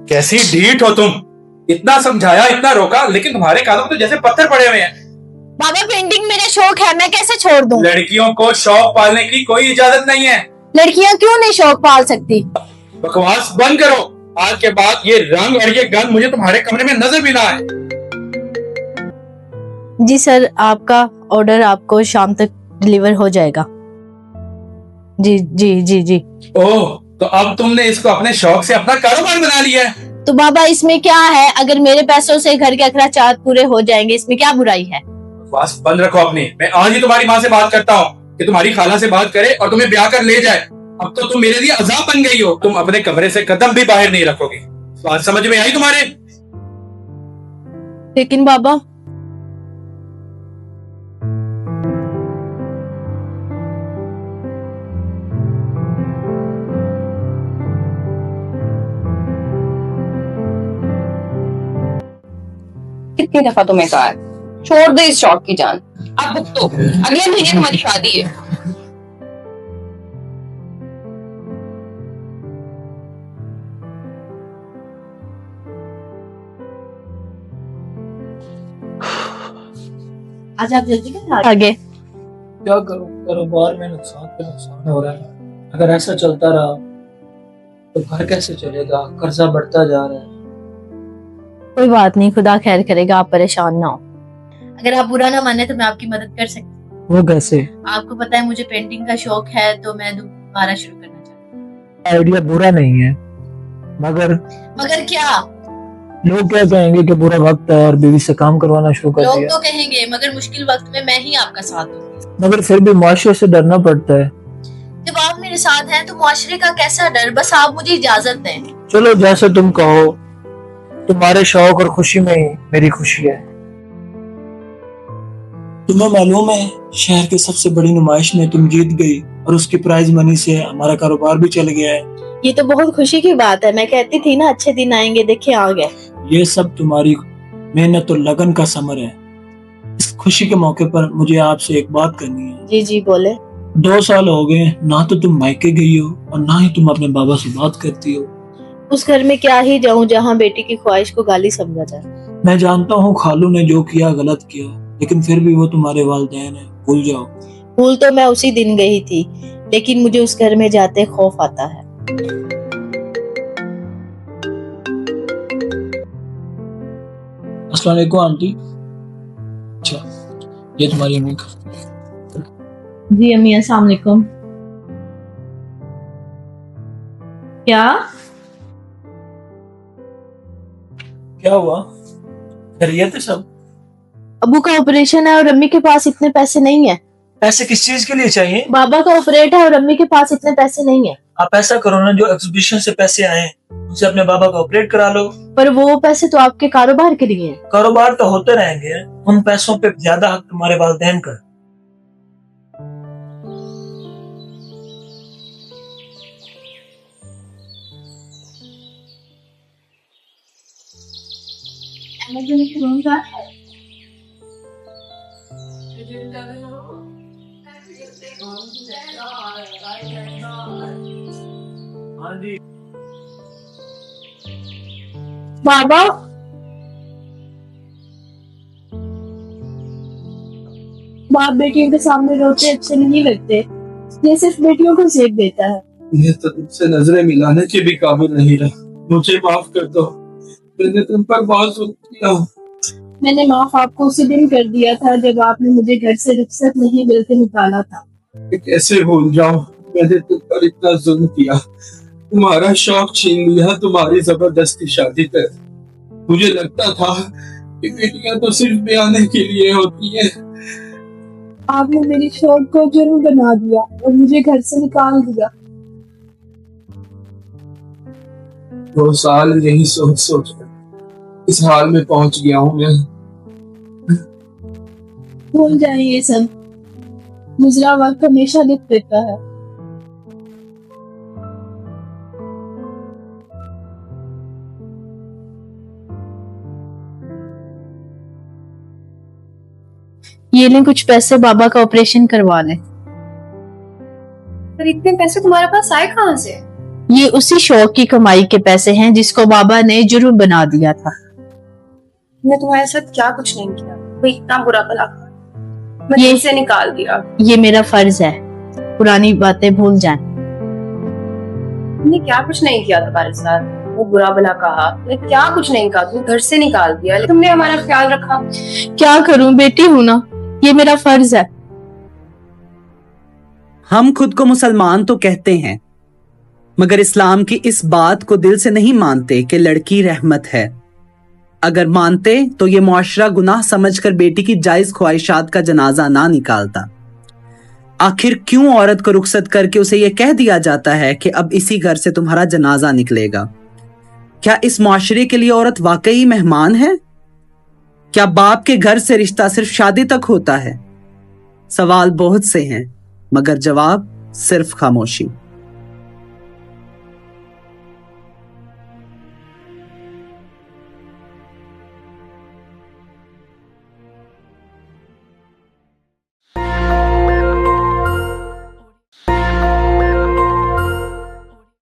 कैसी ढीठ हो तुम। इतना समझाया, इतना रोका, लेकिन तुम्हारे कानों में तो जैसे पत्थर पड़े हुए हैं। बाबा पेंटिंग मेरा शौक है, मैं कैसे छोड़ दूं? लड़कियों को शौक पालने की कोई इजाजत नहीं है। लड़कियां क्यों नहीं शौक पाल सकती? बकवास बंद करो। आज के बाद ये रंग और ये गंध मुझे तुम्हारे कमरे में नजर भी ना आए। जी सर, आपका ऑर्डर आपको शाम तक डिलीवर हो जाएगा। जी जी जी जी। ओह, तो अब तुमने इसको अपने शौक से अपना कारोबार बना लिया है। तो बाबा इसमें क्या है, अगर मेरे पैसों से घर के अखराजात पूरे हो जाएंगे, इसमें क्या बुराई है? बस बंद रखो अपनी। मैं आज ही तुम्हारी माँ से बात करता हूँ कि तुम्हारी खाला से बात करे और तुम्हें ब्याह कर ले जाए। अब तो तुम मेरे लिए अजाब बन गई हो। तुम अपने कमरे से कदम भी बाहर नहीं रखोगी। बात समझ में आई तुम्हारे? लेकिन बाबा कितनी दफा तुम्हें कहा है, छोड़ दो इस शौक की जान। अब भुगतो, अगले महीने तुम्हारी शादी है। आज आप जल्दी आगे। क्या करूं, कारोबार में नुकसान पे नुकसान हो रहा है। अगर ऐसा चलता रहा तो घर कैसे चलेगा, कर्जा बढ़ता जा रहा है। कोई बात नहीं, खुदा खैर करेगा, आप परेशान ना हो। अगर आप बुरा ना माने तो मैं आपकी मदद कर सकती हूँ। वो कैसे? आपको पता है मुझे पेंटिंग का शौक है, तो मैं दोबारा शुरू करना चाहती हूँ। आइडिया बुरा नहीं है, मगर क्या? लोग क्या कहेंगे कि बुरा वक्त है और बीवी से काम करवाना शुरू कर लोग दिया। तो कहेंगे, मगर मुश्किल वक्त में मैं ही आपका साथ दूंगी। मगर फिर भी मुआशरे से डरना पड़ता है। जब आप मेरे साथ हैं तो मुआशरे का कैसा डर? बस आप मुझे इजाजत दें। चलो जैसे तुम कहो, तुम्हारे शौक और खुशी में ही मेरी खुशी है। तुम्हें मालूम है, शहर की सबसे बड़ी नुमाइश में तुम जीत गई और उसकी प्राइज मनी से हमारा कारोबार भी चल गया है। ये तो बहुत खुशी की बात है। मैं कहती थी ना अच्छे दिन आएंगे, देखिए आ गए। ये सब तुम्हारी मेहनत और लगन का समर है। इस खुशी के मौके पर मुझे आपसे एक बात करनी है। जी जी बोले। 2 साल हो गए, ना तो तुम मायके गई हो और ना ही तुम अपने बाबा से बात करती हो। उस घर में क्या ही जाऊं जहां बेटी की ख्वाहिश को गाली समझा जाए। मैं जानता हूँ खालू ने जो किया गलत किया, लेकिन फिर भी वो तुम्हारे वालिदैन है, भूल जाओ। भूल तो मैं उसी दिन गई थी, लेकिन मुझे उस घर में जाते खौफ आता है। अस्सलाम वालेकुम आंटी। अच्छा, ये तुम्हारी अम्मी का। जी अम्मी, अस्सलाम वालेकुम। क्या हुआ, खैरियत है सब? अबू का ऑपरेशन है और अम्मी के पास इतने पैसे नहीं है। पैसे किस चीज के लिए चाहिए? बाबा का ऑपरेट है और अम्मी के पास इतने पैसे नहीं है। आप ऐसा करो ना, जो एग्जीबिशन से पैसे आए उनसे अपने बाबा का ऑपरेट करा लो। पर वो पैसे तो आपके कारोबार के लिए हैं। कारोबार तो होते रहेंगे, उन पैसों पे ज्यादा हक तुम्हारे वालिदैन का। बाबा बाप बेटियों के सामने रोते अच्छे नहीं लगते, ये सिर्फ बेटियों को सेक देता है। ये तो तुमसे नजरें मिलाने के भी काबिल नहीं रहा। मुझे माफ कर दो, मैंने तुम पर बहुत जुल्म किया। मैंने माफ आपको उसी दिन कर दिया था जब आपने मुझे घर से रुखसत नहीं मिलते निकाला था। कैसे भूल जाऊं, मैंने तुम पर इतना जुल्म किया, तुम्हारा शौक छीन लिया, तुम्हारी जबरदस्ती शादी कर। मुझे लगता था कि बेटियां तो सिर्फ ब्याने के लिए होती हैं। आपने मेरी शौक को जुर्म बना दिया और मुझे घर से निकाल दिया। 2 साल यही सोच सोच कर इस हाल में पहुंच गया हूँ मैं। भूल जाए ये सब, गुजरा वक्त हमेशा लिख देता है। ये लें कुछ पैसे, बाबा का ऑपरेशन करवा लें। पर इतने पैसे तुम्हारे पास आए कहाँ से? ये उसी शौक की कमाई के पैसे हैं जिसको बाबा ने जुर्म बना दिया था। मैंने तुम्हारे साथ क्या कुछ नहीं किया, कोई इतना बुरा भला मैं ये- दिल से निकाल दिया। ये मेरा फर्ज है, पुरानी बातें भूल जाएं। मैंने क्या कुछ नहीं किया तुम्हारे साथ, वो बुरा भला कहा, मैं क्या कुछ नहीं कहा, तुम घर से निकाल दिया, लेकिन तुमने हमारा ख्याल रखा। क्या करूं, बेटी हूं ना, ये मेरा फर्ज है। हम खुद को मुसलमान तो कहते हैं, मगर इस्लाम की इस बात को दिल से नहीं मानते कि लड़की रहमत है। अगर मानते तो ये मुआशरा गुनाह समझकर बेटी की जायज ख्वाहिशात का जनाजा ना निकालता। आखिर क्यों औरत को रुखसत करके उसे यह कह दिया जाता है कि अब इसी घर से तुम्हारा जनाजा निकलेगा? क्या इस मुआशरे के लिए औरत वाकई मेहमान है? क्या बाप के घर से रिश्ता सिर्फ शादी तक होता है? सवाल बहुत से हैं, मगर जवाब सिर्फ खामोशी।